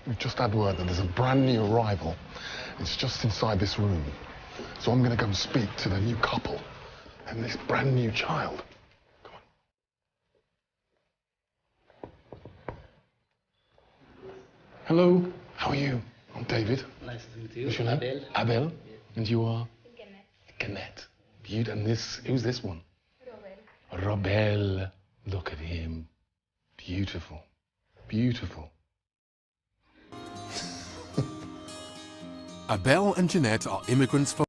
We've just had word that there's a brand new arrival. It's just inside this room. So I'm going to go and speak to the new couple and this brand new child. Come on. Hello, how are you? I'm David. Nice to meet you. What's your name? Abel. Abel. Yeah. And you are? Gannett. Gannett. And who's this one? Robel. Robel. Look at him. Beautiful. Beautiful. Abel and Jeanette are immigrants from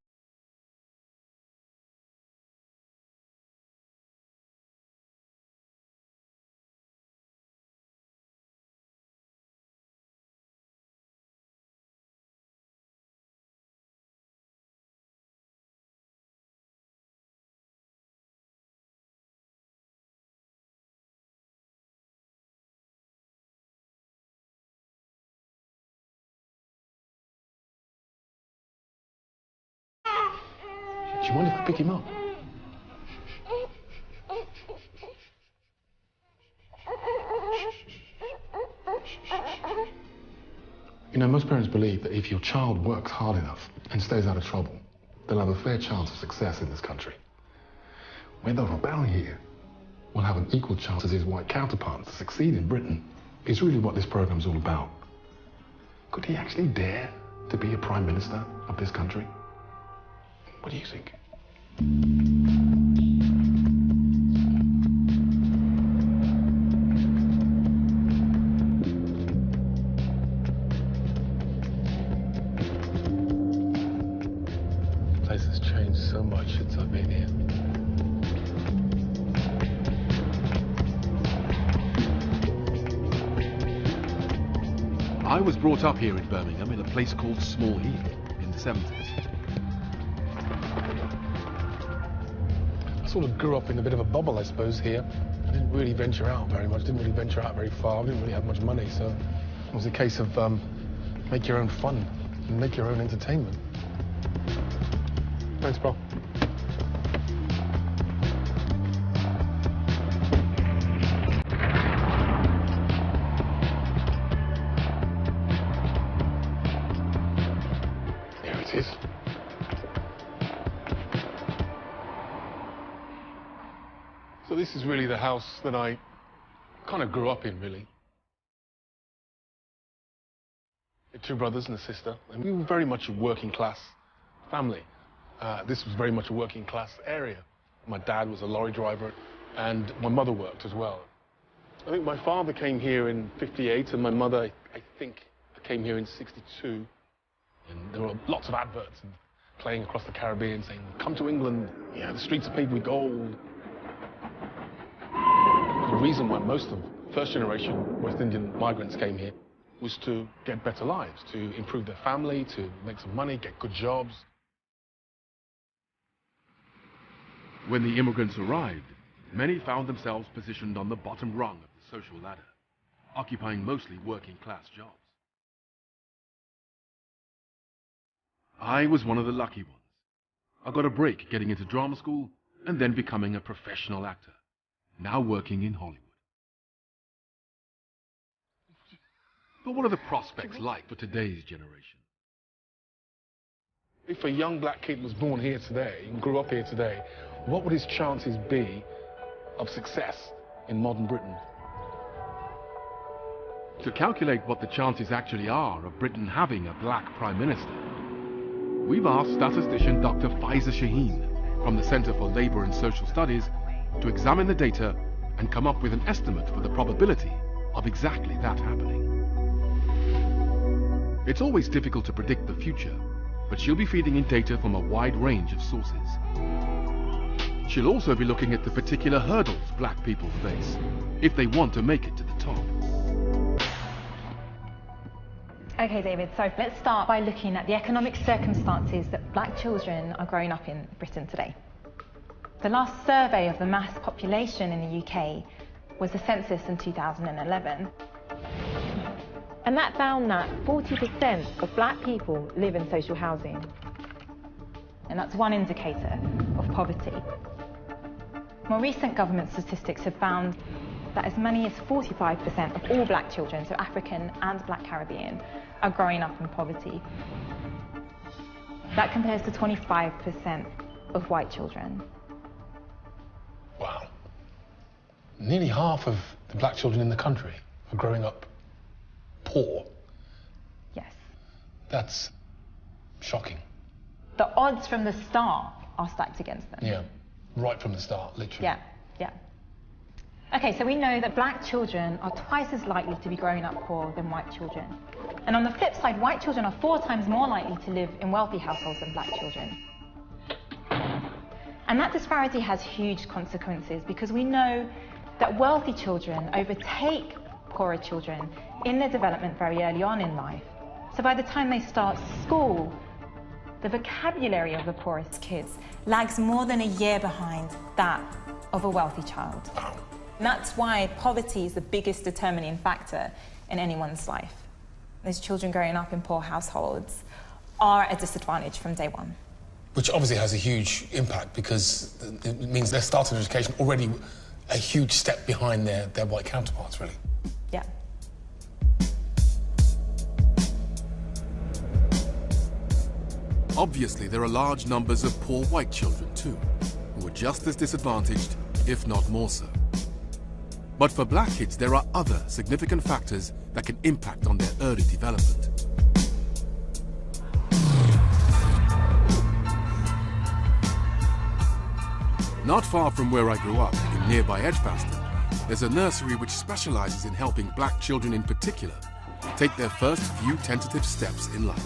Do you mind if I pick him up? You know, most parents believe that if your child works hard enough and stays out of trouble, they'll have a fair chance of success in this country. Whether Robel here will have an equal chance as his white counterparts to succeed in Britain is really what this program's all about. Could he actually dare to be a Prime Minister of this country? What do you think? The place has changed so much since I've been here. I was brought up here in Birmingham in a place called Small Heath in the 70s. I sort of grew up in a bit of a bubble, I suppose, here. I didn't really venture out very much, didn't really venture out very far, I didn't really have much money, so it was a case of make your own fun and make your own entertainment. Thanks, bro. There it is. So this is really the house that I kind of grew up in, really. I had two brothers and a sister, and we were very much a working class family. This was very much a working class area. My dad was a lorry driver, and my mother worked as well. I think my father came here in '58, and my mother, I think, came here in '62. And there were lots of adverts and playing across the Caribbean saying, "Come to England, yeah, the streets are paved with gold." The reason why most of first-generation West Indian migrants came here was to get better lives, to improve their family, to make some money, get good jobs. When the immigrants arrived, many found themselves positioned on the bottom rung of the social ladder, occupying mostly working-class jobs. I was one of the lucky ones. I got a break getting into drama school and then becoming a professional actor, now working in Hollywood. But what are the prospects like for today's generation? If a young black kid was born here today and grew up here today, what would his chances be of success in modern Britain? To calculate what the chances actually are of Britain having a black Prime Minister, we've asked statistician Dr. Faiza Shaheen from the Centre for Labour and Social Studies to examine the data and come up with an estimate for the probability of exactly that happening. It's always difficult to predict the future, but she'll be feeding in data from a wide range of sources. She'll also be looking at the particular hurdles black people face if they want to make it to the top. Okay, David, so let's start by looking at the economic circumstances that black children are growing up in Britain today. The last survey of the mass population in the UK was the census in 2011. And that found that 40% of black people live in social housing. And that's one indicator of poverty. More recent government statistics have found that as many as 45% of all black children, so African and black Caribbean, are growing up in poverty. That compares to 25% of white children. Wow. Nearly half of the black children in the country are growing up poor. Yes. That's shocking. The odds from the start are stacked against them. Yeah, right from the start, literally. Yeah, yeah. Okay, so we know that black children are twice as likely to be growing up poor than white children. And on the flip side, white children are 4 times more likely to live in wealthy households than black children. And that disparity has huge consequences because we know that wealthy children overtake poorer children in their development very early on in life. So by the time they start school, the vocabulary of the poorest kids lags more than a year behind that of a wealthy child. And that's why poverty is the biggest determining factor in anyone's life. Those children growing up in poor households are at a disadvantage from day one. Which obviously has a huge impact because it means they're starting education already a huge step behind their white counterparts, really. Yeah. Obviously, there are large numbers of poor white children too, who are just as disadvantaged, if not more so. But for black kids, there are other significant factors that can impact on their early development. Not far from where I grew up, in nearby Edgbaston, there's a nursery which specializes in helping black children in particular take their first few tentative steps in life.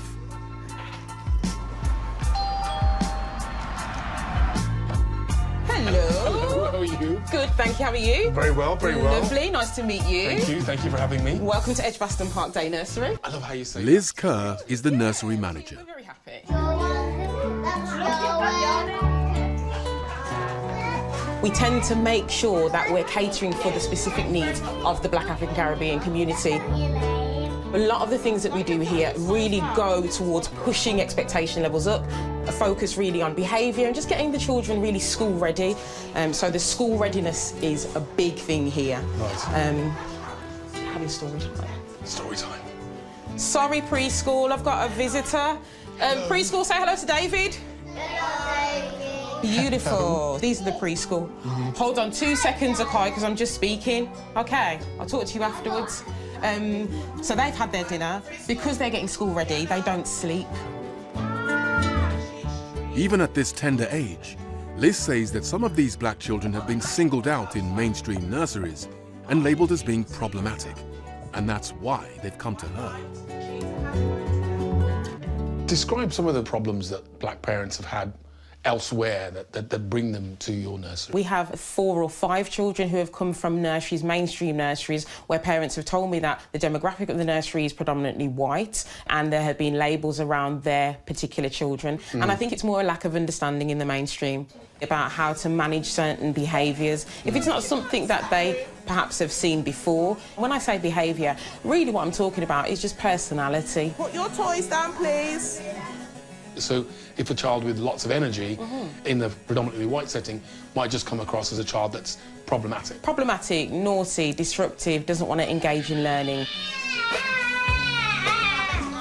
Hello. How are you? Good, thank you. How are you? Very well, very well. Lovely, nice to meet you. Thank you for having me. Welcome to Edgbaston Park Day Nursery. I love how you say Liz Kerr is the nursery manager. We're very happy. We tend to make sure that we're catering for the specific needs of the Black African Caribbean community. A lot of the things that we do here really go towards pushing expectation levels up, a focus really on behaviour and just getting the children really school ready. So the school readiness is a big thing here. Right. Having story time. Story time. Sorry, preschool, I've got a visitor. Preschool, say hello to David. Beautiful. These are the preschool. Hold on 2 seconds, okay, because I'm just speaking. Okay, I'll talk to you afterwards. So they've had their dinner. Because they're getting school ready, they don't sleep. Even at this tender age, Liz says that some of these black children have been singled out in mainstream nurseries and labelled as being problematic. And that's why they've come to her. Describe some of the problems that black parents have had elsewhere that bring them to your nursery. We have 4 or 5 children who have come from nurseries, mainstream nurseries, where parents have told me that the demographic of the nursery is predominantly white and there have been labels around their particular children. And I think it's more a lack of understanding in the mainstream about how to manage certain behaviours. If it's not something that they perhaps have seen before. When I say behaviour, really what I'm talking about is just personality. Put your toys down, please. So if a child with lots of energy in the predominantly white setting might just come across as a child that's problematic. Problematic, naughty, disruptive, doesn't want to engage in learning.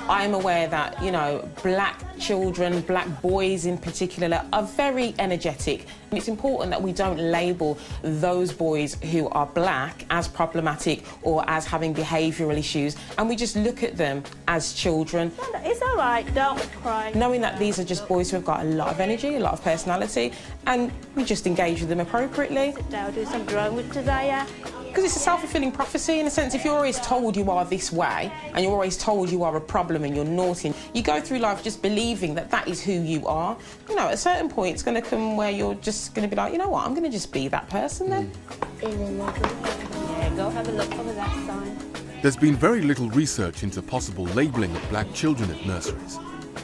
I'm aware that, you know, black children, black boys in particular, are very energetic. And it's important that we don't label those boys who are black as problematic or as having behavioural issues, and we just look at them as children. It's all right, don't cry. Knowing that these are just boys who have got a lot of energy, a lot of personality, and we just engage with them appropriately. Sit down, do some drawing with Desire. Because it's a self-fulfilling prophecy, in a sense. If you're always told you are this way, and you're always told you are a problem and you're naughty, you go through life just believing that that is who you are. You know, at a certain point, it's going to come where you're just going to be like, you know what, I'm going to just be that person then. Yeah, go have a look over that side. There's been very little research into possible labelling of black children at nurseries.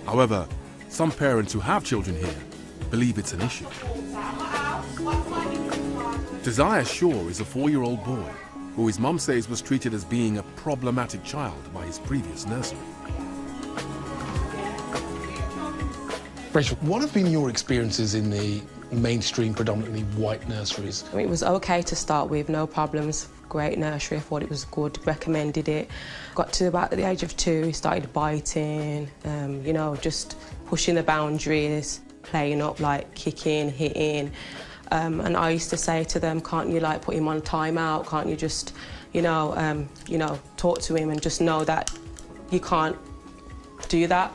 However, some parents who have children here believe it's an issue. Desire Shaw is a 4-year-old boy who his mum says was treated as being a problematic child by his previous nursery. Rachel, what have been your experiences in the mainstream, predominantly white nurseries? It was okay to start with, no problems. great nursery. I thought it was good, recommended it. Got to about the age of 2, he started biting, you know, just pushing the boundaries, playing up, like kicking, hitting. And I used to say to them, can't you like put him on timeout? Can't you just, you know, talk to him and just know that you can't do that?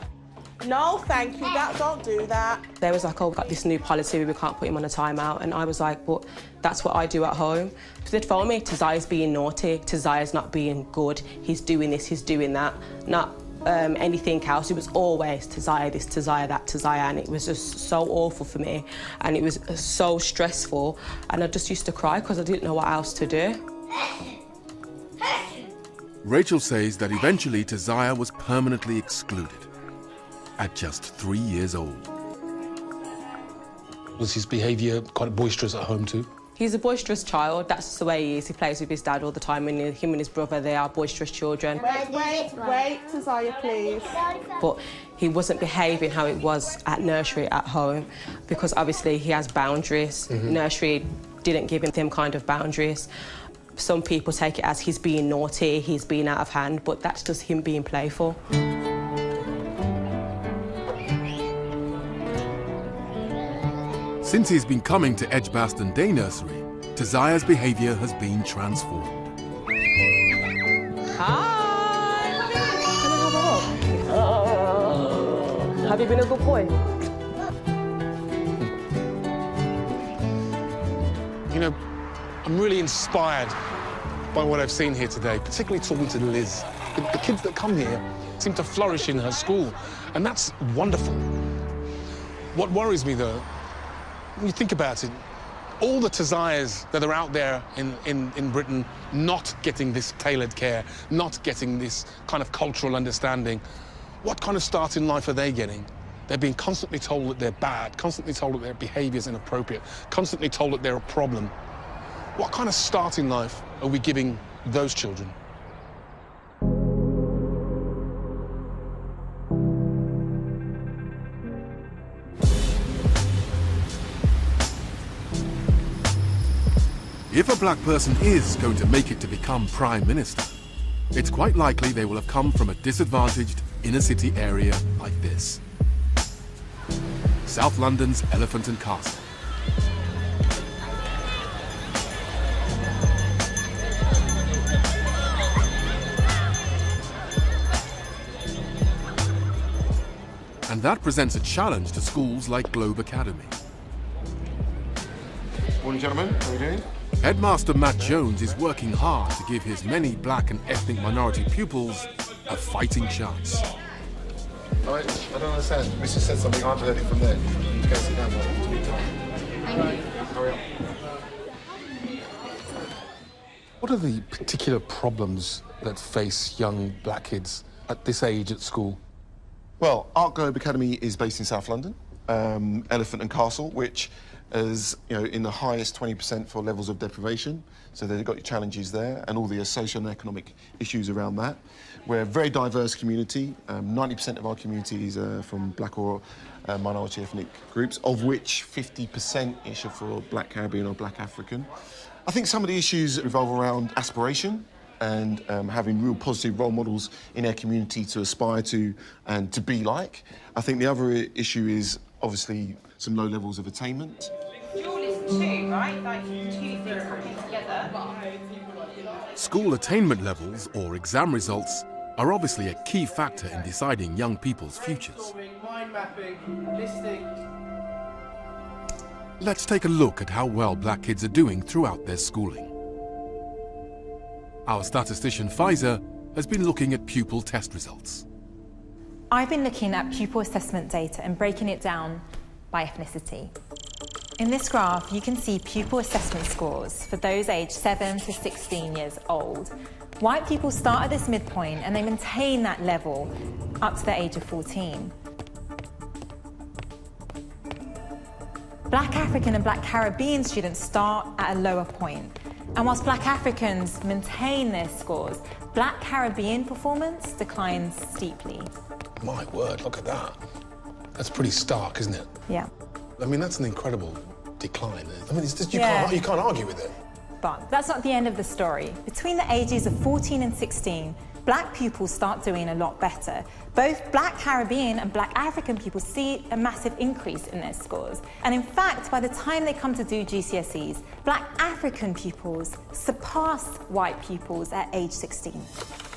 No, thank you, don't do that. They was like, oh, we've got this new policy, we can't put him on a timeout. And I was like, but that's what I do at home. So they'd phone me, Tazaya's being naughty, Tazaya's not being good, he's doing this, he's doing that, not anything else. It was always Tazaya this, Tazaya that, Tazaya, and it was just so awful for me. And it was so stressful, and I just used to cry because I didn't know what else to do. Rachel says that eventually Tazaya was permanently excluded at just 3 years old. Was his behaviour quite boisterous at home too? He's a boisterous child, that's just the way he is. He plays with his dad all the time, and him and his brother, they are boisterous children. Wait, Tazaya, please. But he wasn't behaving how it was at nursery at home, because obviously he has boundaries. Nursery didn't give him them kind of boundaries. Some people take it as he's being naughty, he's being out of hand, but that's just him being playful. Since he's been coming to Edgbaston Day Nursery, Tazaya's behaviour has been transformed. Hi! Have you been a good boy? You know, I'm really inspired by what I've seen here today, particularly talking to Liz. The kids that come here seem to flourish in her school, and that's wonderful. What worries me, though, when you think about it, all the Tazayas that are out there in Britain not getting this tailored care, not getting this kind of cultural understanding, what kind of start in life are they getting? They're being constantly told that they're bad, constantly told that their behaviour is inappropriate, constantly told that they're a problem. What kind of start in life are we giving those children? If a black person is going to make it to become Prime Minister, it's quite likely they will have come from a disadvantaged inner city area like this. South London's Elephant and Castle. And that presents a challenge to schools like Globe Academy. Morning, gentlemen. How are we doing? Headmaster Matt Jones is working hard to give his many black and ethnic minority pupils a fighting chance. I don't understand. Mrs. said something, I've heard it from there. You can sit down, Thank you. Hurry up. What are the particular problems that face young black kids at this age at school? Well, Art Globe Academy is based in South London, Elephant and Castle, which is, in the highest 20% for levels of deprivation. So they've got challenges there and all the social and economic issues around that. We're a very diverse community. 90% of our community is from black or minority ethnic groups, of which 50%-ish are for black Caribbean or black African. I think some of the issues revolve around aspiration and having real positive role models in our community to aspire to and to be like. I think the other issue is obviously some low levels of attainment. School is two, right? Like two things coming together. School attainment levels, or exam results, are obviously a key factor in deciding young people's futures. Mind mapping, listing. Let's take a look at how well black kids are doing throughout their schooling. Our statistician Faiza has been looking at pupil test results. I've been looking at pupil assessment data and breaking it down by ethnicity. In this graph, you can see pupil assessment scores for those aged 7 to 16 years old. White people start at this midpoint and they maintain that level up to the age of 14. Black African and Black Caribbean students start at a lower point. And whilst Black Africans maintain their scores, Black Caribbean performance declines steeply. My word, look at that. That's pretty stark, isn't it? Yeah. I mean, that's an incredible decline. I mean, you can't argue with it. But that's not the end of the story. Between the ages of 14 and 16, black pupils start doing a lot better. Both black Caribbean and black African pupils see a massive increase in their scores. And in fact, by the time they come to do GCSEs, black African pupils surpass white pupils at age 16.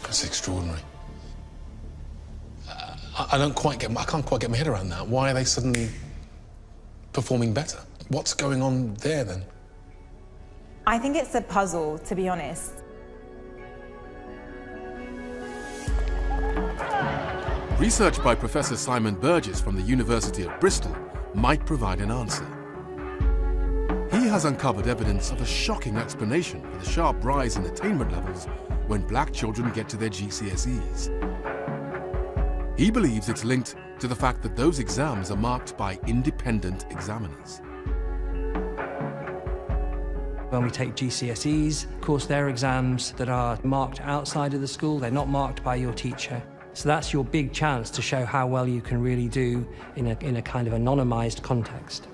That's extraordinary. I can't quite get my head around that. Why are they suddenly performing better? What's going on there then? I think it's a puzzle, to be honest. Research by Professor Simon Burgess from the University of Bristol might provide an answer. He has uncovered evidence of a shocking explanation for the sharp rise in attainment levels when black children get to their GCSEs. He believes it's linked to the fact that those exams are marked by independent examiners. When we take GCSEs, of course, they're exams that are marked outside of the school. They're not marked by your teacher. So that's your big chance to show how well you can really do in a kind of anonymized context.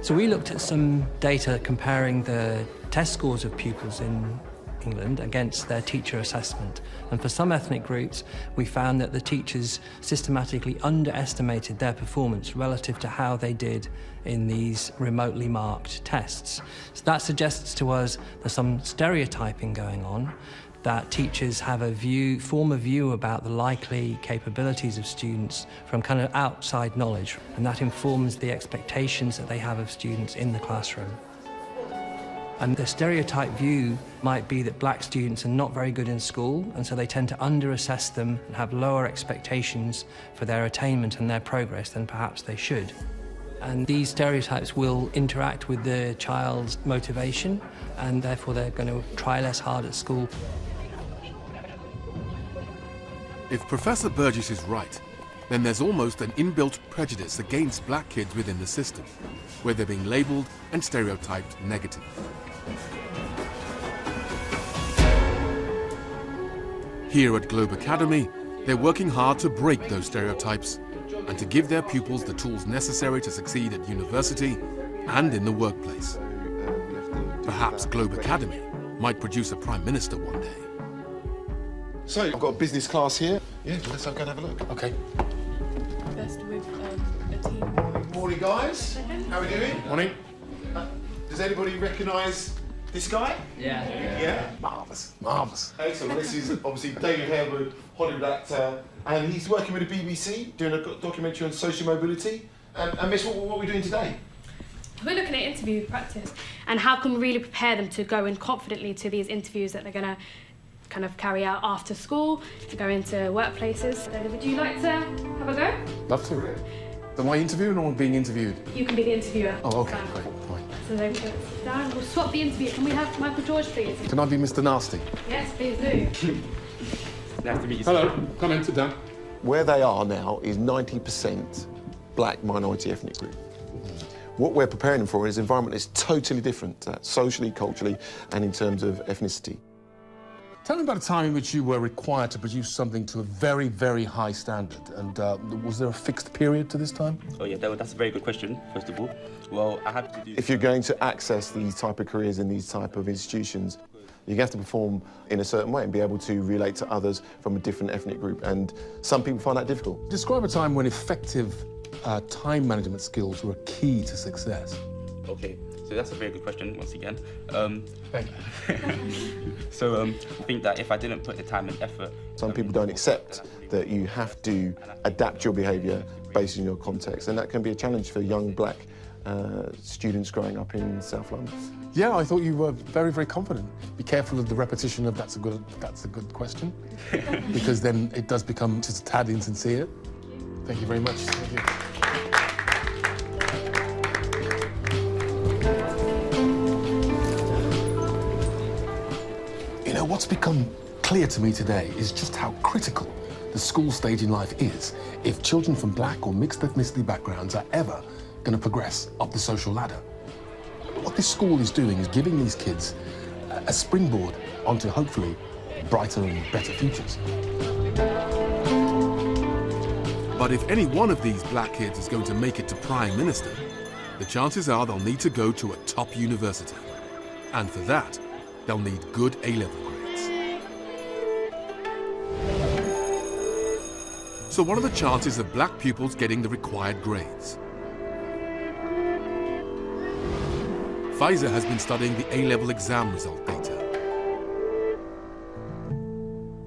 So we looked at some data comparing the test scores of pupils in England against their teacher assessment. And for some ethnic groups, we found that the teachers systematically underestimated their performance relative to how they did in these remotely marked tests. So that suggests to us there's some stereotyping going on, that teachers have form a view about the likely capabilities of students from kind of outside knowledge, and that informs the expectations that they have of students in the classroom. And the stereotype view might be that black students are not very good in school, and so they tend to underassess them and have lower expectations for their attainment and their progress than perhaps they should. And these stereotypes will interact with the child's motivation, and therefore they're going to try less hard at school. If Professor Burgess is right, then there's almost an inbuilt prejudice against black kids within the system, where they're being labelled and stereotyped negative. Here at Globe Academy, they're working hard to break those stereotypes and to give their pupils the tools necessary to succeed at university and in the workplace. Perhaps Globe Academy might produce a Prime Minister one day. So, I've got a business class here. Yeah, let's go and have a look. Okay. Best with a team. Morning, guys. How are we doing? Morning. Does anybody recognise this guy? Yeah. Yeah? Marvellous. Marvellous. Excellent. Well, this is obviously David Harewood, Hollywood actor, and he's working with the BBC, doing a documentary on social mobility. And Miss, what are we doing today? We're looking at interview practice and how can we really prepare them to go in confidently to these interviews that they're going to kind of carry out after school, to go into workplaces. Would you like to have a go? Love to. Am I interviewing or being interviewed? You can be the interviewer. Oh, okay, great. Fine. So then we'll sit down, we'll swap the interview. Can we have Michael George, please? Can I be Mr. Nasty? Yes, please do. Nice to meet you. Hello, come in, sit down. Where they are now is 90% black minority ethnic group. What we're preparing them for is an environment that's totally different, socially, culturally, and in terms of ethnicity. Tell me about a time in which you were required to produce something to a very, very high standard. And was there a fixed period to this time? Oh, yeah, that's a very good question, first of all. Well, I had to do... If you're going to access these type of careers in these type of institutions, you have to perform in a certain way and be able to relate to others from a different ethnic group. And some people find that difficult. Describe a time when effective time management skills were key to success. Okay, so that's a very good question, once again. Thank you. So I think that if I didn't put the time and effort... Some people don't accept that you have to adapt your behaviour based on your context, and that can be a challenge for young black students growing up in South London. Yeah, I thought you were very, very confident. Be careful of the repetition of that's a good question, because then it does become just a tad insincere. Thank you very much. Thank you. You know, what's become clear to me today is just how critical the school stage in life is if children from black or mixed ethnicity backgrounds are ever going to progress up the social ladder. What this school is doing is giving these kids a springboard onto, hopefully, brighter and better futures. But if any one of these black kids is going to make it to Prime Minister, the chances are they'll need to go to a top university. And for that, they'll need good A-level grades. So what are the chances of black pupils getting the required grades? Pfizer has been studying the A-level exam result data.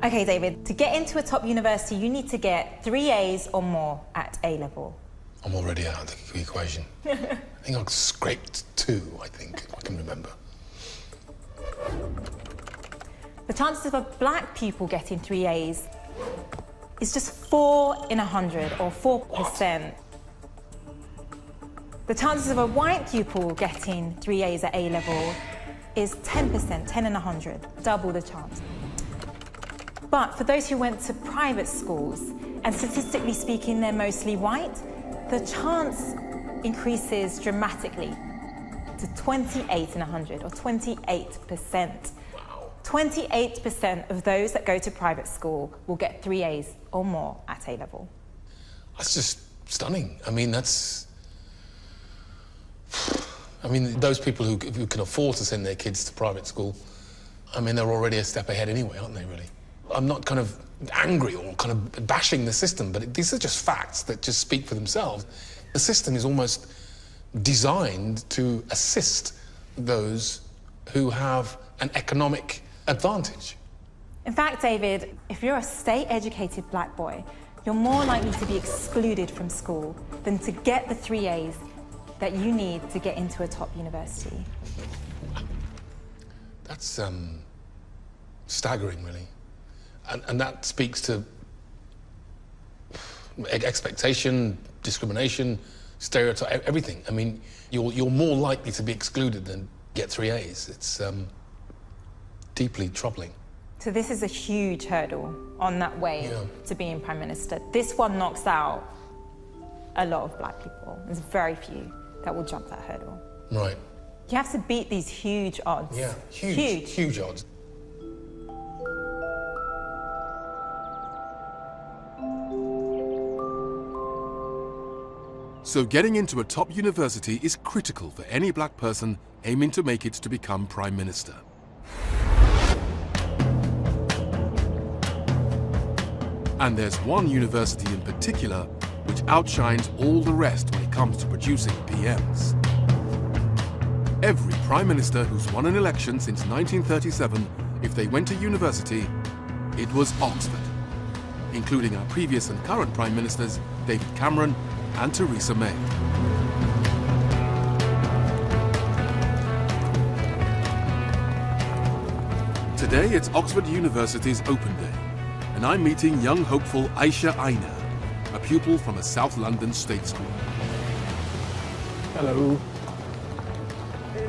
Okay, David, to get into a top university, you need to get 3 A's or more at A-level. I'm already out of the equation. I think I scraped 2, I think, if I can remember. The chances of a black pupil getting 3 A's is just 4 in 100, or 4%. The chances of a white pupil getting 3 A's at A-level is 10%, 10 in 100, double the chance. But for those who went to private schools, and statistically speaking, they're mostly white, the chance increases dramatically to 28 in 100, or 28%. 28% of those that go to private school will get 3 A's or more at A-level. That's just stunning. I mean, those people who can afford to send their kids to private school, I mean, they're already a step ahead anyway, aren't they, really? I'm not kind of angry or kind of bashing the system, but these are just facts that just speak for themselves. The system is almost designed to assist those who have an economic advantage. In fact, David, if you're a state-educated black boy, you're more likely to be excluded from school than to get the 3 A's that you need to get into a top university. That's staggering, really. And that speaks to expectation, discrimination, stereotype, everything. I mean, you're more likely to be excluded than get 3 A's. It's deeply troubling. So this is a huge hurdle on that way to being Prime Minister. This one knocks out a lot of black people. There's very few that will jump that hurdle. Right. You have to beat these huge odds. Yeah, huge odds. So getting into a top university is critical for any black person aiming to make it to become Prime Minister. And there's one university in particular which outshines all the rest when it comes to producing PMs. Every Prime Minister who's won an election since 1937, if they went to university, it was Oxford, including our previous and current Prime Ministers, David Cameron and Theresa May. Today it's Oxford University's Open Day, and I'm meeting young hopeful Aisha Aina, a pupil from a South London state school. Hello.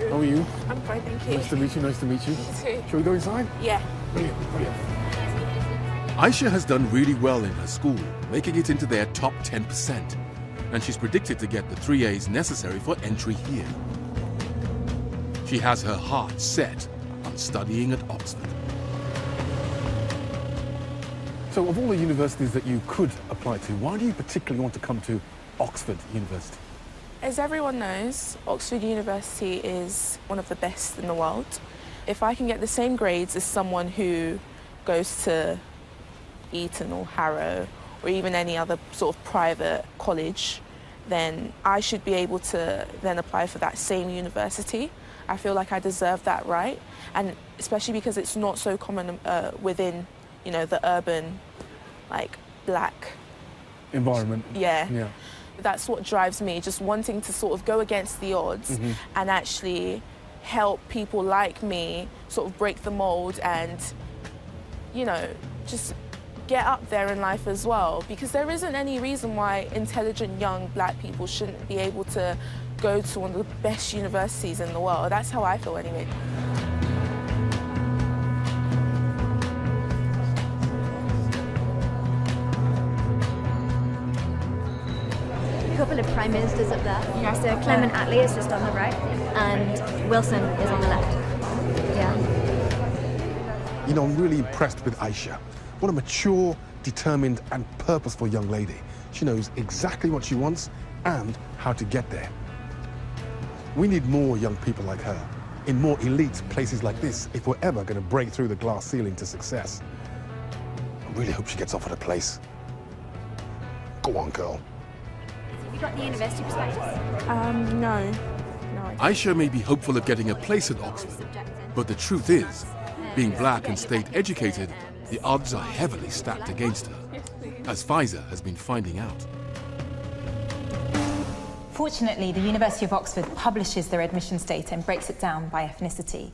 How are you? I'm fine, thank you. Nice to meet you, nice to meet you. You too. Shall we go inside? Yeah. Brilliant, brilliant. Aisha has done really well in her school, making it into their top 10%. And she's predicted to get the 3 A's necessary for entry here. She has her heart set on studying at Oxford. So of all the universities that you could apply to, why do you particularly want to come to Oxford University? As everyone knows, Oxford University is one of the best in the world. If I can get the same grades as someone who goes to Eton or Harrow or even any other sort of private college, then I should be able to then apply for that same university. I feel like I deserve that right, and especially because it's not so common within, you know, the urban, like, black environment. Yeah. That's what drives me, just wanting to sort of go against the odds and actually help people like me sort of break the mold and, you know, just get up there in life as well, because there isn't any reason why intelligent young black people shouldn't be able to go to one of the best universities in the world. That's how I feel anyway. A couple of prime ministers up there. Yeah. So Clement Attlee is just on the right, and Wilson is on the left. Yeah. You know, I'm really impressed with Aisha. What a mature, determined and purposeful young lady. She knows exactly what she wants and how to get there. We need more young people like her in more elite places like this if we're ever going to break through the glass ceiling to success. I really hope she gets offered a place. Go on, girl. Have you got the university prospectus? No. Aisha may be hopeful of getting a place at Oxford, but the truth is, being black and state educated, the odds are heavily stacked against her, as Faiza has been finding out. Fortunately, the University of Oxford publishes their admissions data and breaks it down by ethnicity.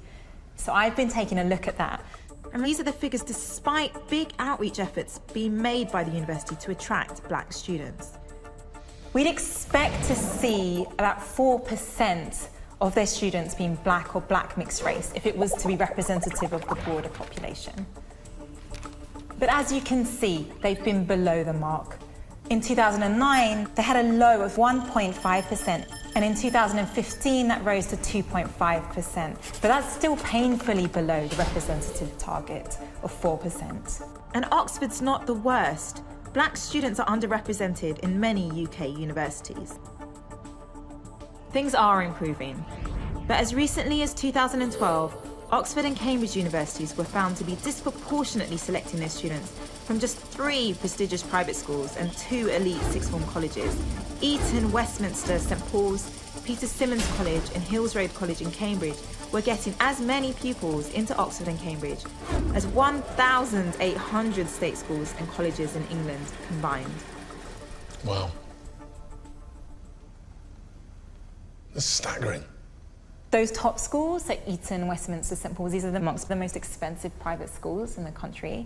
So I've been taking a look at that. And these are the figures despite big outreach efforts being made by the university to attract black students. We'd expect to see about 4% of their students being black or black mixed race if it was to be representative of the broader population. But as you can see, they've been below the mark. In 2009, they had a low of 1.5%, and in 2015, that rose to 2.5%. But that's still painfully below the representative target of 4%. And Oxford's not the worst. Black students are underrepresented in many UK universities. Things are improving, but as recently as 2012, Oxford and Cambridge universities were found to be disproportionately selecting their students from just 3 prestigious private schools and 2 elite sixth form colleges: Eton, Westminster, St Paul's, Peter Symonds College and Hills Road College in Cambridge were getting as many pupils into Oxford and Cambridge as 1,800 state schools and colleges in England combined. Wow. That's staggering. Those top schools, so Eton, Westminster, St Paul's, these are amongst the most expensive private schools in the country.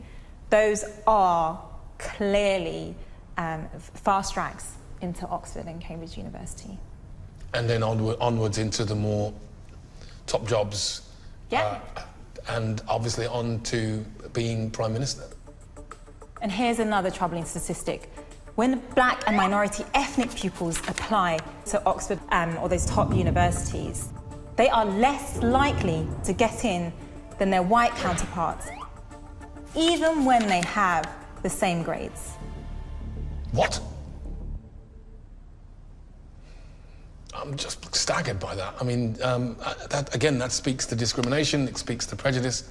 Those are clearly fast tracks into Oxford and Cambridge University. And then onwards into the more top jobs. Yeah. And obviously on to being Prime Minister. And here's another troubling statistic. When black and minority ethnic pupils apply to Oxford or those top universities, they are less likely to get in than their white counterparts, even when they have the same grades. What? I'm just staggered by that. I mean, that speaks to discrimination, it speaks to prejudice,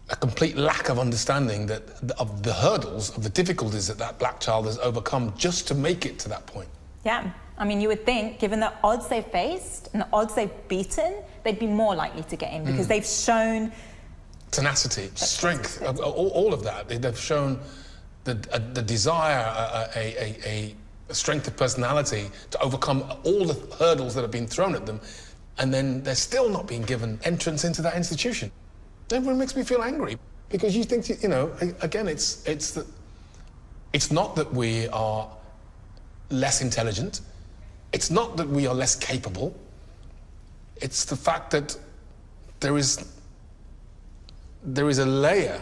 a complete lack of understanding of the hurdles, of the difficulties that black child has overcome just to make it to that point. Yeah, I mean, you would think, given the odds they've faced and the odds they've beaten, they'd be more likely to get in because they've shown tenacity, strength, all of that. They've shown the desire, a strength of personality to overcome all the hurdles that have been thrown at them, and then they're still not being given entrance into that institution. Everyone makes me feel angry because you think, you know, again, it's not that we are less intelligent. It's not that we are less capable. It's the fact that there is a layer,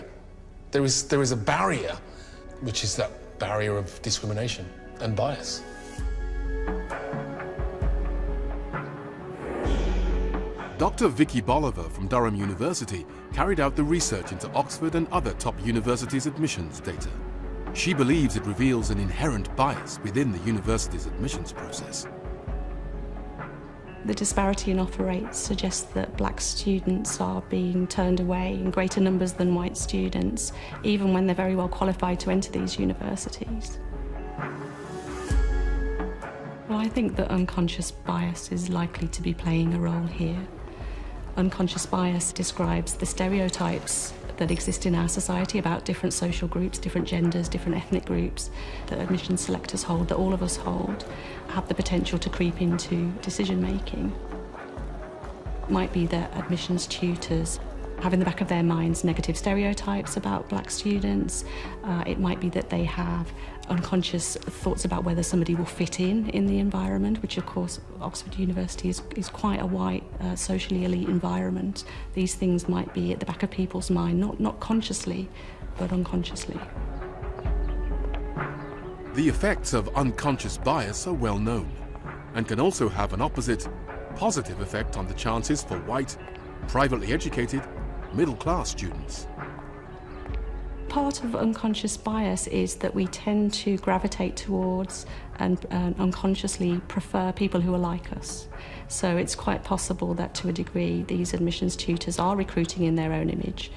there is a barrier, which is that barrier of discrimination and bias. Dr. Vicky Bolivar from Durham University carried out the research into Oxford and other top universities' admissions data. She believes it reveals an inherent bias within the university's admissions process. The disparity in offer rates suggests that black students are being turned away in greater numbers than white students, even when they're very well qualified to enter these universities. Well, I think that unconscious bias is likely to be playing a role here. Unconscious bias describes the stereotypes that exist in our society about different social groups, different genders, different ethnic groups that admission selectors hold, that all of us hold, have the potential to creep into decision-making. It might be that admissions tutors have in the back of their minds negative stereotypes about black students. It might be that they have unconscious thoughts about whether somebody will fit in the environment, which of course Oxford University is quite a white, socially elite environment. These things might be at the back of people's mind, not consciously, but unconsciously. The effects of unconscious bias are well known and can also have an opposite, positive effect on the chances for white, privately educated, middle-class students. part of unconscious bias is that we tend to gravitate towards and unconsciously prefer people who are like us. So it's quite possible that to a degree these admissions tutors are recruiting in their own image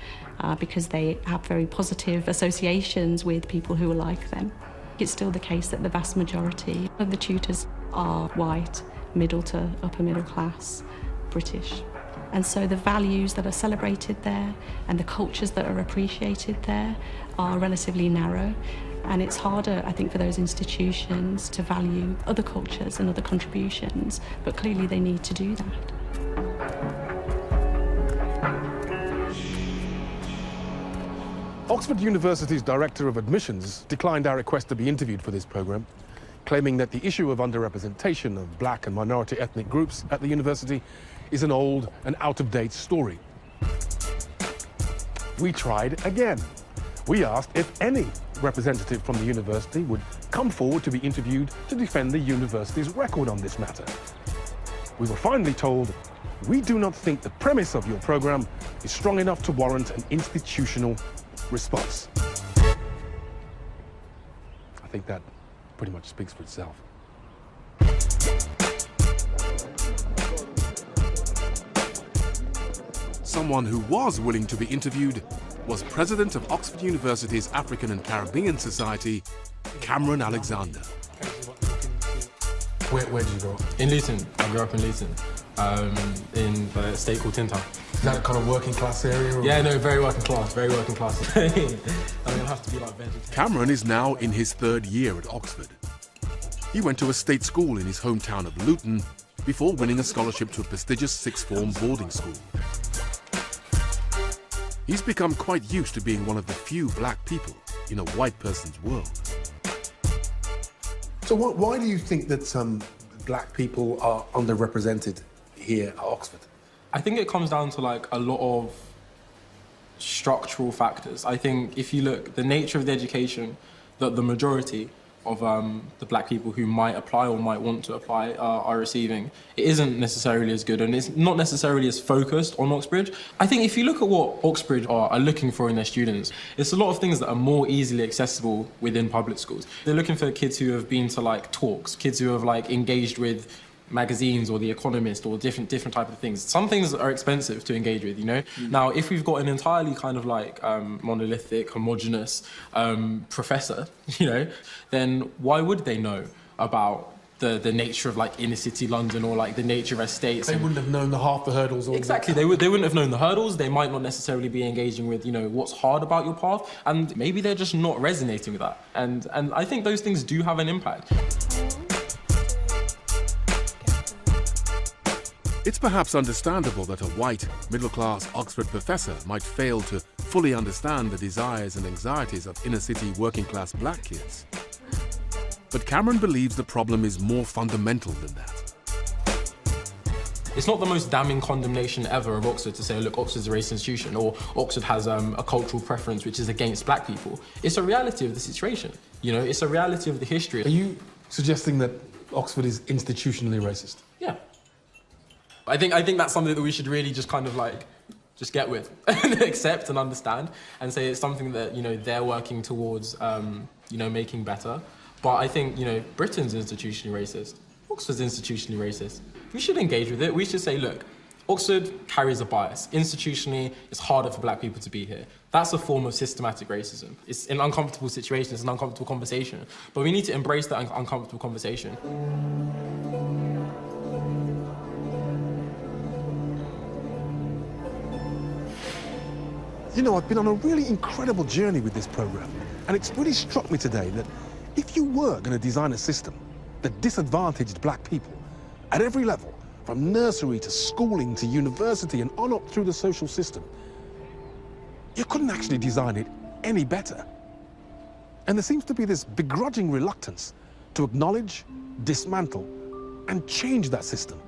because they have very positive associations with people who are like them. It's still the case that the vast majority of the tutors are white, middle to upper middle class, British. And so the values that are celebrated there and the cultures that are appreciated there are relatively narrow. And it's harder, I think, for those institutions to value other cultures and other contributions, but clearly they need to do that. Oxford University's Director of Admissions declined our request to be interviewed for this programme, claiming that the issue of underrepresentation of black and minority ethnic groups at the university is an old and out-of-date story. We tried again. We asked if any representative from the university would come forward to be interviewed to defend the university's record on this matter. We were finally told, we do not think the premise of your programme is strong enough to warrant an institutional response. I think that pretty much speaks for itself. Someone who was willing to be interviewed was President of Oxford University's African and Caribbean Society, Cameron Alexander. Where did you grow up? In Luton. I grew up in Luton, in a state called Tin Town. Is that a kind of working class area? Or? Yeah, no, very working class, very working class. I mean, I'll have to be like vegetarian. Cameron is now in his third year at Oxford. He went to a state school in his hometown of Luton before winning a scholarship to a prestigious sixth-form boarding school. He's become quite used to being one of the few black people in a white person's world. So why do you think that black people are underrepresented here at Oxford? I think it comes down to like a lot of structural factors. I think if you look, the nature of the education that the majority of the black people who might apply or might want to apply are receiving, it isn't necessarily as good and it's not necessarily as focused on Oxbridge. I think if you look at what Oxbridge are looking for in their students, it's a lot of things that are more easily accessible within public schools. They're looking for kids who have been to like talks, kids who have like engaged with magazines or The Economist or different type of things. Some things are expensive to engage with, you know? Now, if we've got an entirely kind of like monolithic, homogenous professor, you know, then why would they know about the nature of like inner city London or like the nature of estates? They wouldn't have known half the hurdles. Exactly, they wouldn't have known the hurdles. They might not necessarily be engaging with, you know, what's hard about your path, and maybe they're just not resonating with that. And I think those things do have an impact. It's perhaps understandable that a white, middle-class Oxford professor might fail to fully understand the desires and anxieties of inner-city working-class black kids. But Cameron believes the problem is more fundamental than that. It's not the most damning condemnation ever of Oxford to say, look, Oxford's a racist institution, or Oxford has a cultural preference which is against black people. It's a reality of the situation, you know, it's a reality of the history. Are you suggesting that Oxford is institutionally racist? Yeah. I think that's something that we should really just kind of like, just get with and accept and understand and say it's something that, you know, they're working towards, you know, making better. But I think, you know, Britain's institutionally racist. Oxford's institutionally racist. We should engage with it. We should say, look, Oxford carries a bias. Institutionally, it's harder for black people to be here. That's a form of systematic racism. It's an uncomfortable situation, it's an uncomfortable conversation. But we need to embrace that uncomfortable conversation. You know, I've been on a really incredible journey with this program, and it's really struck me today that if you were going to design a system that disadvantaged black people at every level, from nursery to schooling to university and on up through the social system, you couldn't actually design it any better. And there seems to be this begrudging reluctance to acknowledge, dismantle, and change that system.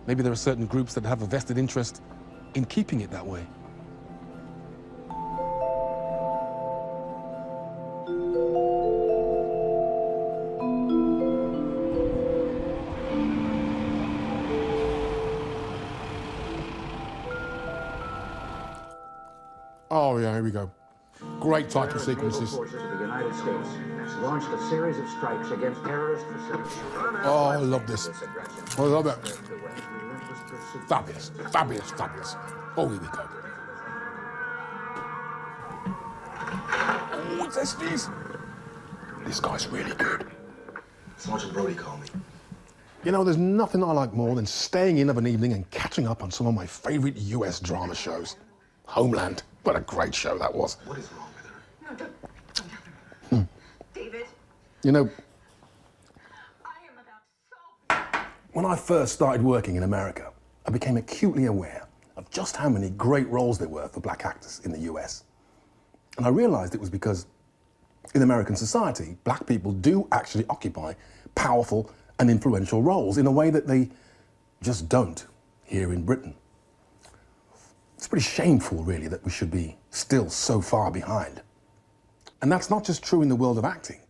Maybe there are certain groups that have a vested interest in keeping it that way. Oh, yeah, here we go. Great title sequences. Forces of the United States has launched a series of strikes against terrorist facilities. Oh, I love this. I love it. Fabulous, fabulous, fabulous. Oh, here we go. Oh, what's this, please? This guy's really good. Sergeant Brody called me. You know, there's nothing I like more than staying in of an evening and catching up on some of my favourite US drama shows. Homeland. What a great show that was. What is wrong with her? Hmm. David. You know, when I first started working in America, I became acutely aware of just how many great roles there were for black actors in the US. And I realised it was because in American society, black people do actually occupy powerful and influential roles in a way that they just don't here in Britain. It's pretty shameful, really, that we should be still so far behind. And that's not just true in the world of acting.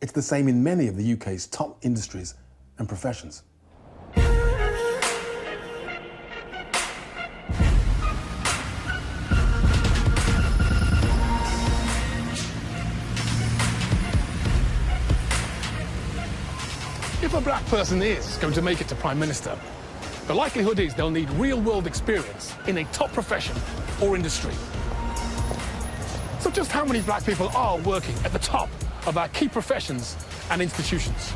It's the same in many of the UK's top industries and professions. If a black person is going to make it to Prime Minister, the likelihood is they'll need real-world experience in a top profession or industry. So just how many black people are working at the top of our key professions and institutions?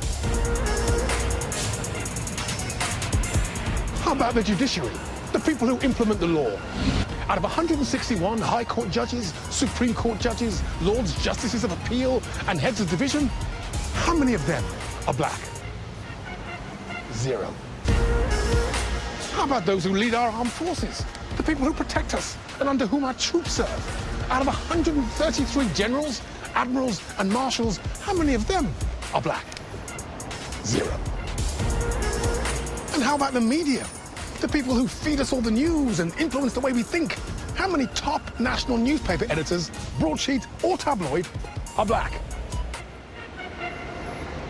How about the judiciary, the people who implement the law? Out of 161 High Court judges, Supreme Court judges, Lords Justices of Appeal, and heads of division, how many of them are black? 0. How about those who lead our armed forces? The people who protect us and under whom our troops serve? Out of 133 generals, admirals, and marshals, how many of them are black? 0. And how about the media? The people who feed us all the news and influence the way we think? How many top national newspaper editors, broadsheet or tabloid, are black?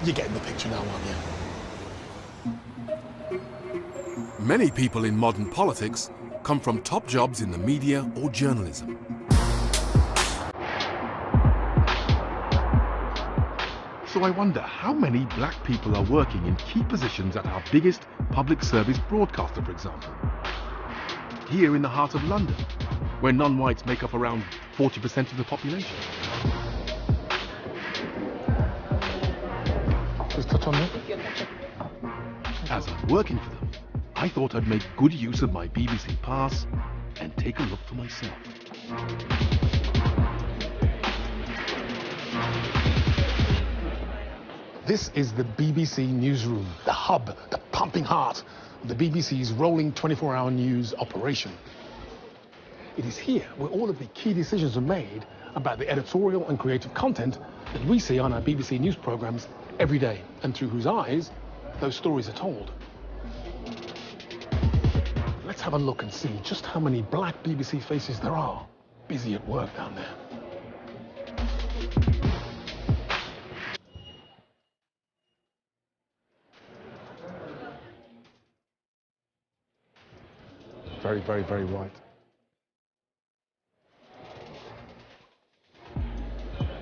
You're getting the picture now, aren't you? Many people in modern politics come from top jobs in the media or journalism. So I wonder how many black people are working in key positions at our biggest public service broadcaster, for example. Here in the heart of London, where non-whites make up around 40% of the population. Just touch on that. As I'm working for them, I thought I'd make good use of my BBC pass and take a look for myself. This is the BBC newsroom, the hub, the pumping heart of the BBC's rolling 24-hour news operation. It is here where all of the key decisions are made about the editorial and creative content that we see on our BBC News programmes every day, and through whose eyes those stories are told. Let's have a look and see just how many black BBC faces there are busy at work down there. Very, very, very white.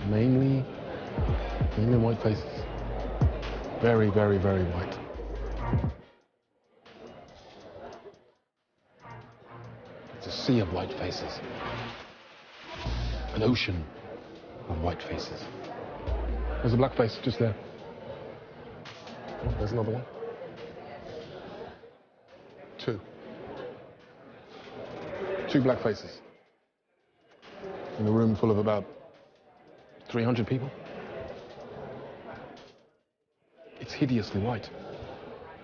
Mainly white faces. Very, very, very white. It's a sea of white faces. An ocean of white faces. There's a black face just there. Oh, there's another one. 2. 2 black faces. In a room full of about 300 people. It's hideously white,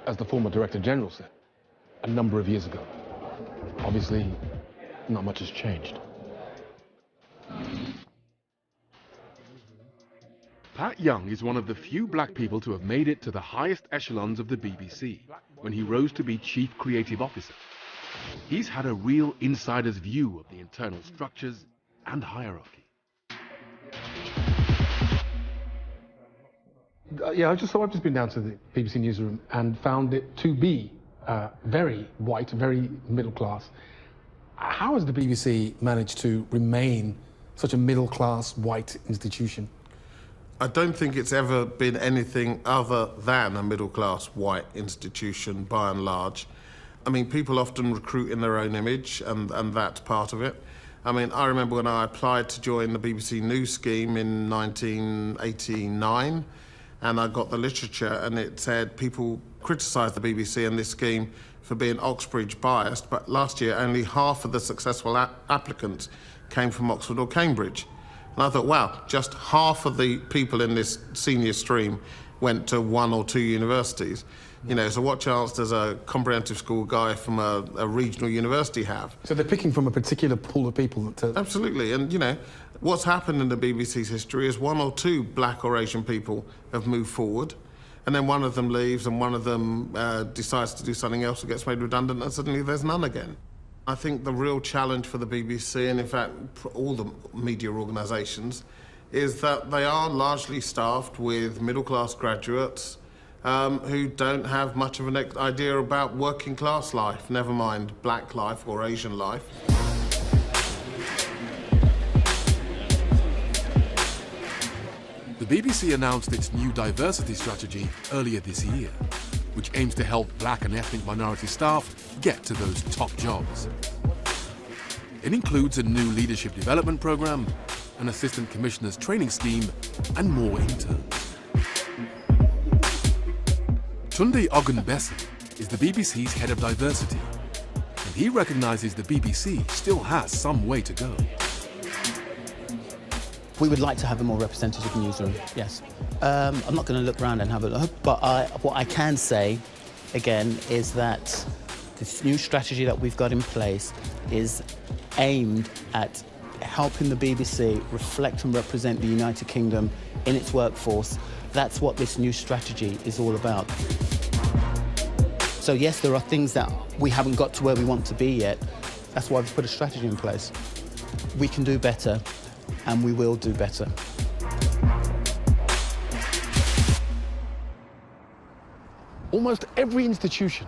as the former Director General said a number of years ago. Obviously, not much has changed. Pat Young is one of the few black people to have made it to the highest echelons of the BBC when he rose to be Chief Creative Officer. He's had a real insider's view of the internal structures and hierarchy. I've just been down to the BBC newsroom and found it to be very white, very middle class. How has the BBC managed to remain such a middle-class white institution? I don't think it's ever been anything other than a middle-class white institution, by and large. I mean, people often recruit in their own image, and that's part of it. I mean, I remember when I applied to join the BBC News scheme in 1989, and I got the literature, and it said people criticised the BBC and this scheme for being Oxbridge biased, but last year only half of the successful applicants came from Oxford or Cambridge. And I thought, wow, just half of the people in this senior stream went to 1 or 2 universities. You know, so what chance does a comprehensive school guy from a regional university have? So they're picking from a particular pool of people to... Absolutely, and you know, what's happened in the BBC's history is 1 or 2 black or Asian people have moved forward, and then one of them leaves and one of them decides to do something else and gets made redundant, and suddenly there's none again. I think the real challenge for the BBC, and in fact all the media organisations, is that they are largely staffed with middle-class graduates who don't have much of an idea about working class life, never mind black life or Asian life. The BBC announced its new diversity strategy earlier this year, which aims to help black and ethnic minority staff get to those top jobs. It includes a new leadership development programme, an assistant commissioner's training scheme, and more interns. Tunde Ogunbesi is the BBC's head of diversity, and he recognises the BBC still has some way to go. We would like to have a more representative newsroom, yes. I'm not going to look around and have a look, but what I can say, again, is that this new strategy that we've got in place is aimed at helping the BBC reflect and represent the United Kingdom in its workforce. That's what this new strategy is all about. So yes, there are things that we haven't got to where we want to be yet. That's why we've put a strategy in place. We can do better, and we will do better. Almost every institution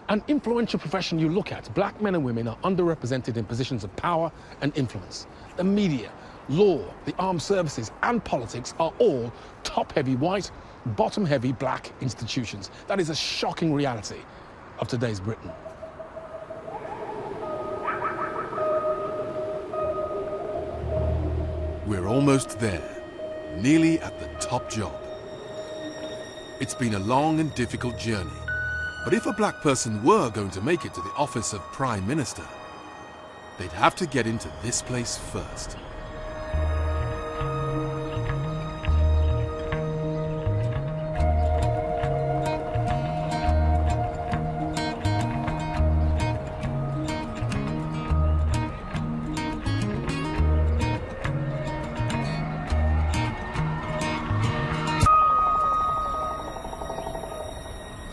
and influential profession you look at, black men and women are underrepresented in positions of power and influence. The media, law, the armed services and politics are all top-heavy white, bottom-heavy black institutions. That is a shocking reality of today's Britain. We're almost there, nearly at the top job. It's been a long and difficult journey, but if a black person were going to make it to the office of Prime Minister, they'd have to get into this place first.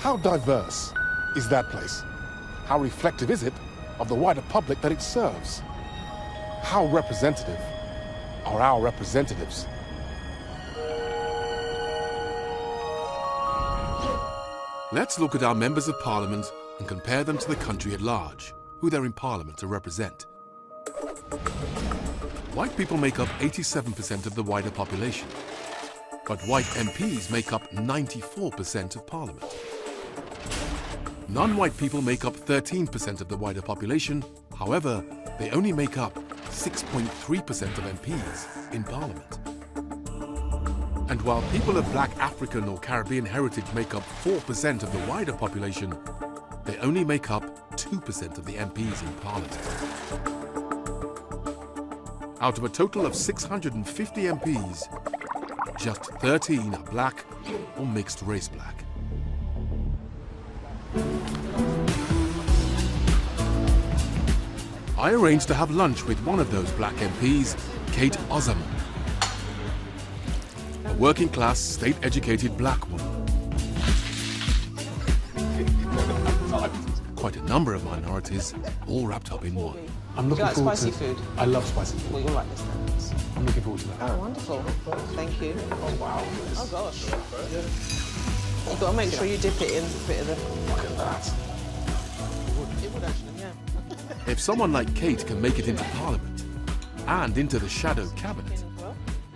How diverse is that place? How reflective is it of the wider public that it serves? How representative are our representatives? Let's look at our members of parliament and compare them to the country at large, who they're in parliament to represent. White people make up 87% of the wider population, but white MPs make up 94% of parliament. Non-white people make up 13% of the wider population. However, they only make up 6.3% of MPs in Parliament. And while people of black African or Caribbean heritage make up 4% of the wider population, they only make up 2% of the MPs in Parliament. Out of a total of 650 MPs, just 13 are black or mixed race black. I arranged to have lunch with one of those black MPs, Kate Osamah, a working-class, state-educated black woman. Quite a number of minorities, all wrapped up in one. I'm looking forward to spicy food? I love spicy food. Well, you'll like this then. I'm looking forward to that. Oh, wonderful. Thank you. Oh, wow. Oh, gosh. You've got to make sure you dip it in a bit of the... Look at that. It would actually, yeah. If someone like Kate can make it into Parliament and into the shadow cabinet,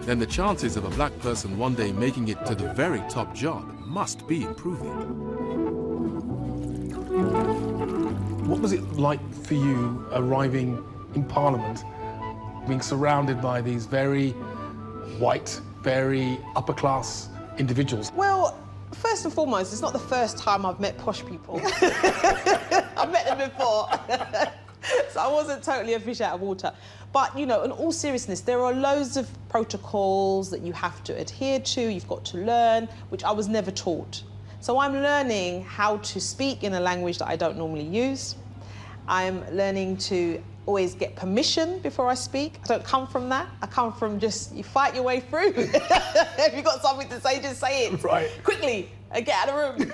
then the chances of a black person one day making it to the very top job must be improving. What was it like for you arriving in Parliament, being surrounded by these very white, very upper-class individuals? Well, first and foremost, it's not the first time I've met posh people. I've met them before. So I wasn't totally a fish out of water. But, you know, in all seriousness, there are loads of protocols that you have to adhere to, you've got to learn, which I was never taught. So I'm learning how to speak in a language that I don't normally use. I'm learning to always get permission before I speak. I don't come from that. I come from just, you fight your way through. If you've got something to say, just say it. Right. Quickly, and get out of the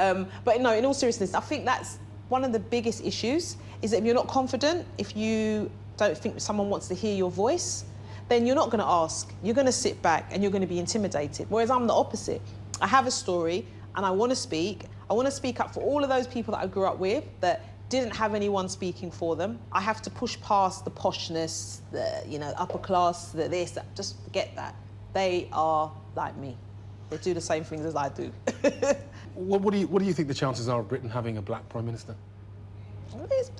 room. But no, in all seriousness, I think that's one of the biggest issues, is that if you're not confident, if you don't think someone wants to hear your voice, then you're not going to ask. You're going to sit back and you're going to be intimidated. Whereas I'm the opposite. I have a story and I want to speak. I want to speak up for all of those people that I grew up with that didn't have anyone speaking for them. I have to push past the poshness, the, you know, upper class, the this, that. Just forget that. They are like me. They do the same things as I do. What do you think the chances are of Britain having a black Prime Minister?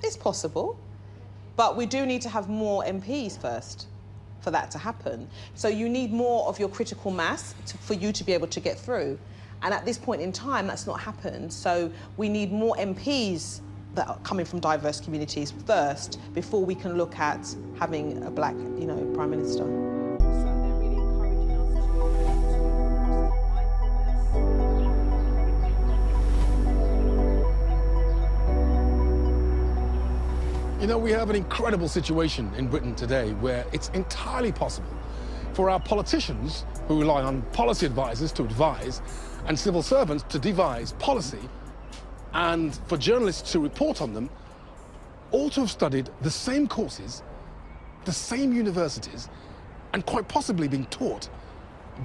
It's possible, but we do need to have more MPs first for that to happen. So you need more of your critical mass for you to be able to get through. And at this point in time, that's not happened. So we need more MPs that are coming from diverse communities first before we can look at having a black, you know, Prime Minister. You know, we have an incredible situation in Britain today where it's entirely possible for our politicians, who rely on policy advisors to advise, and civil servants to devise policy, and for journalists to report on them, all to have studied the same courses, the same universities, and quite possibly being taught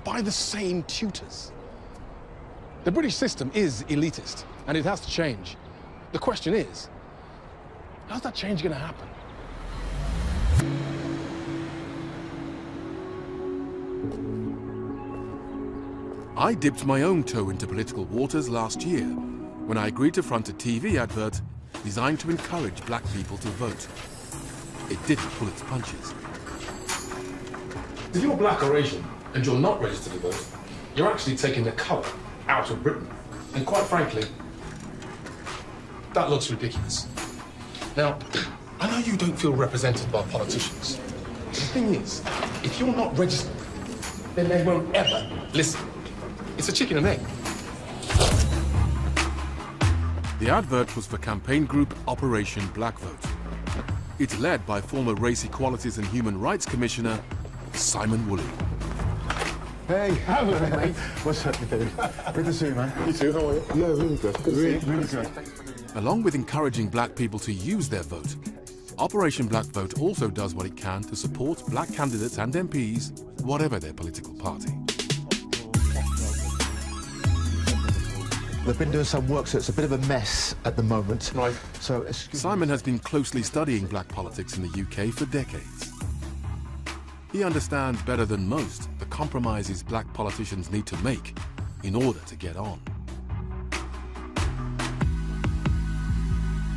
by the same tutors. The British system is elitist, and it has to change. The question is, how's that change going to happen? I dipped my own toe into political waters last year when I agreed to front a TV advert designed to encourage black people to vote. It didn't pull its punches. If you're black or Asian and you're not registered to vote, you're actually taking the colour out of Britain. And quite frankly, that looks ridiculous. Now, I know you don't feel represented by politicians. The thing is, if you're not registered, then they won't ever listen. It's a chicken and egg. The advert was for campaign group Operation Black Vote. It's led by former Race Equalities and Human Rights Commissioner Simon Woolley. Hey, how are you, mate? What's up, dude? Good to see you, man. You too, how are you? Yeah, really good. Really good. Along with encouraging black people to use their vote, Operation Black Vote also does what it can to support black candidates and MPs, whatever their political party. They've been doing some work, so it's a bit of a mess at the moment. Right. So, Simon has been closely studying black politics in the UK for decades. He understands better than most the compromises black politicians need to make in order to get on.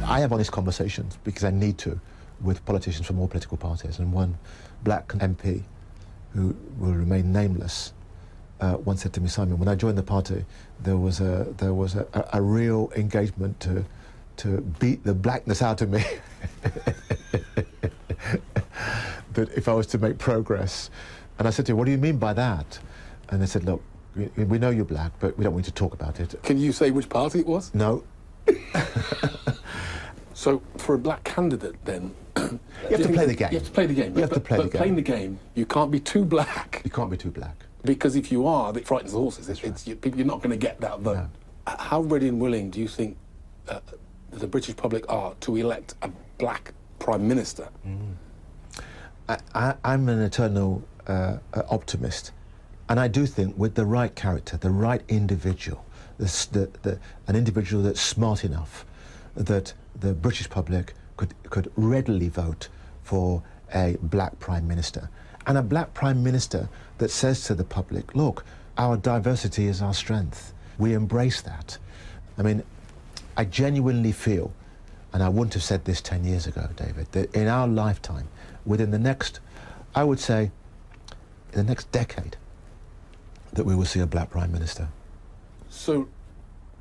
I have honest conversations, because I need to, with politicians from all political parties. And one black MP, who will remain nameless, once said to me, Simon, when I joined the party, there was a real engagement to beat the blackness out of me. That if I was to make progress. And I said to him, what do you mean by that? And they said, look, we know you're black, but we don't want you to talk about it. Can you say which party it was? No. So, for a black candidate, then... You have to play the game. You have to play the game. You have to play the game. But playing the game, you can't be too black. You can't be too black. Because if you are, it frightens the horses. You're not going to get that vote. No. How ready and willing do you think the British public are to elect a black Prime Minister? I'm an eternal optimist. And I do think with the right character, the right individual, an individual that's smart enough, that the British public could readily vote for a black Prime Minister. And a black Prime Minister that says to the public, look, our diversity is our strength. We embrace that. I mean, I genuinely feel, and I wouldn't have said this 10 years ago, David, that in our lifetime, within the next, I would say, in the next decade, that we will see a black Prime Minister. So,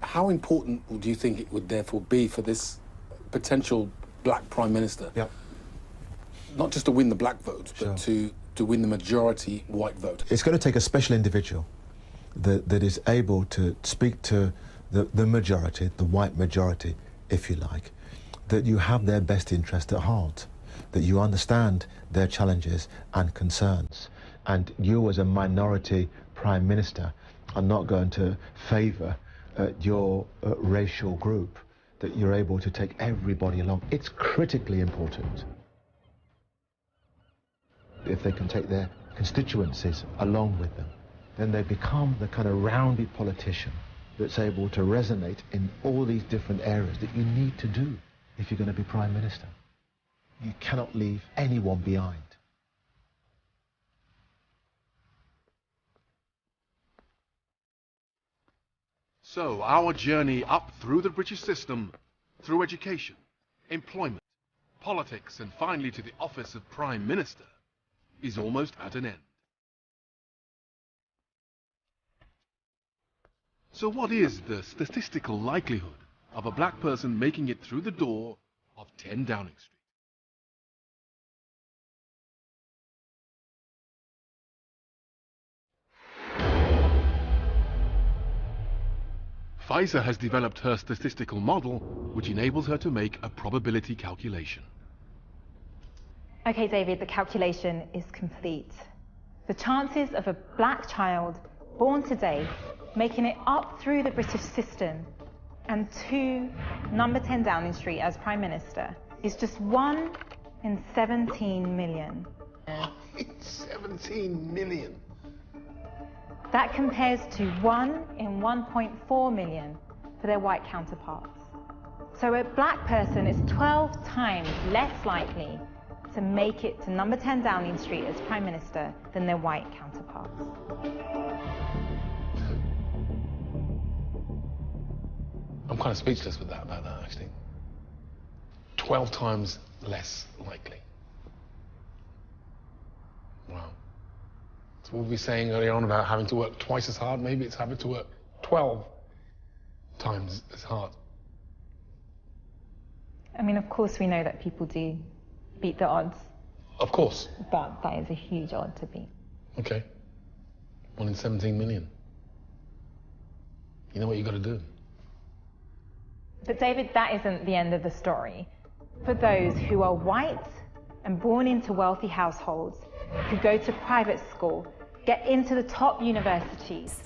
how important do you think it would therefore be for this potential black Prime Minister? Yep. Not just to win the black vote, but to win the majority white vote? It's going to take a special individual that is able to speak to the majority, the white majority, if you like, that you have their best interest at heart, that you understand their challenges and concerns, and you as a minority Prime Minister are not going to favour your racial group, that you're able to take everybody along. It's critically important. If they can take their constituencies along with them, then they become the kind of rounded politician that's able to resonate in all these different areas that you need to do if you're going to be Prime Minister. You cannot leave anyone behind. So, our journey up through the British system, through education, employment, politics, and finally to the office of Prime Minister, is almost at an end. So what is the statistical likelihood of a black person making it through the door of 10 Downing Street? Pfizer has developed her statistical model, which enables her to make a probability calculation. Okay, David, the calculation is complete. The chances of a black child born today making it up through the British system and to number 10 Downing Street as Prime Minister is just 1 in 17 million. 17 million? That compares to 1 in 1.4 million for their white counterparts. So a black person is 12 times less likely to make it to number 10 Downing Street as Prime Minister than their white counterparts. I'm kind of speechless with about that, actually. 12 times less likely. Wow. So what were we saying earlier on about having to work twice as hard? Maybe it's having to work 12 times as hard. I mean, of course we know that people do beat the odds. Of course. But that is a huge odd to beat. Okay. 1 in 17 million. You know what you got to do? But David, that isn't the end of the story. For those who are white and born into wealthy households, who go to private school, get into the top universities,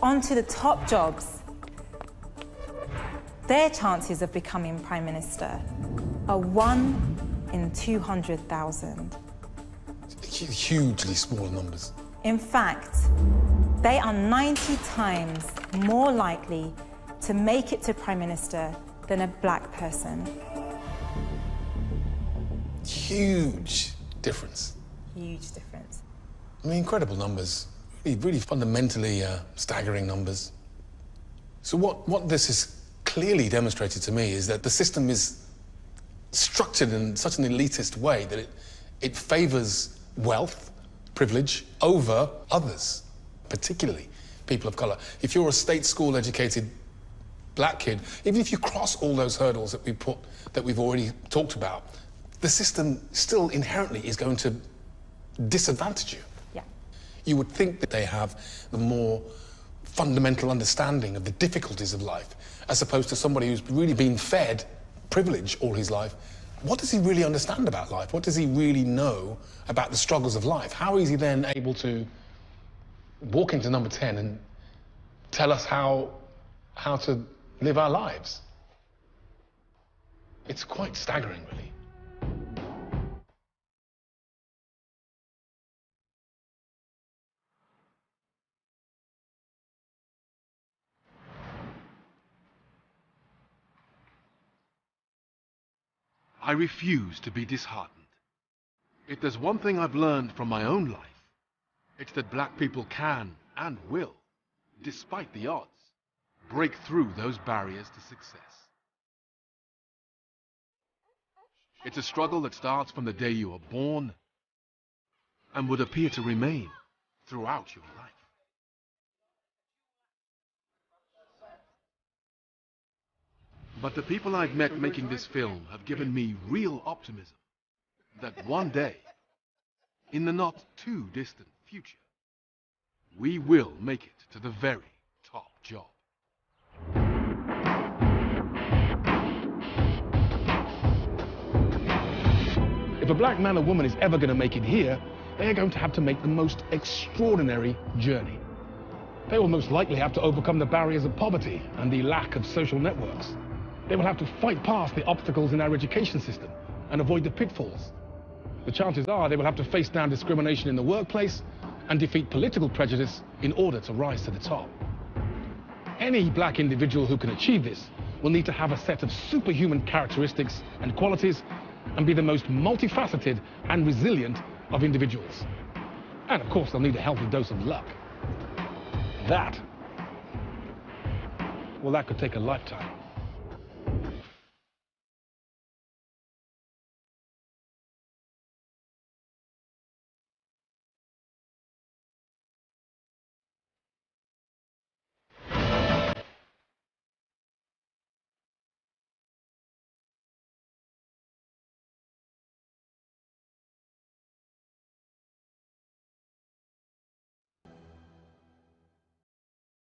onto the top jobs, their chances of becoming Prime Minister are 1 in 200,000. Hugely small numbers. In fact, they are 90 times more likely to make it to Prime Minister than a black person. Huge difference. Huge difference. I mean, incredible numbers. Really fundamentally staggering numbers. So what this has clearly demonstrated to me is that the system is structured in such an elitist way that it favours wealth, privilege, over others, particularly people of colour. If you're a state school educated black kid, even if you cross all those hurdles that we've already talked about, the system still inherently is going to disadvantage you. Yeah. You would think that they have the more fundamental understanding of the difficulties of life, as opposed to somebody who's really been fed privilege all his life. What does he really understand about life? What does he really know about the struggles of life? How is he then able to walk into number 10 and tell us how to live our lives? It's quite staggering, really. I refuse to be disheartened. If there's one thing I've learned from my own life, it's that black people can and will, despite the odds, break through those barriers to success. It's a struggle that starts from the day you are born and would appear to remain throughout your life. But the people I've met making this film have given me real optimism that one day, in the not too distant future, we will make it to the very top job. If a black man or woman is ever going to make it here, they are going to have to make the most extraordinary journey. They will most likely have to overcome the barriers of poverty and the lack of social networks. They will have to fight past the obstacles in our education system and avoid the pitfalls. The chances are they will have to face down discrimination in the workplace and defeat political prejudice in order to rise to the top. Any black individual who can achieve this will need to have a set of superhuman characteristics and qualities and be the most multifaceted and resilient of individuals. And of course, they'll need a healthy dose of luck. That could take a lifetime.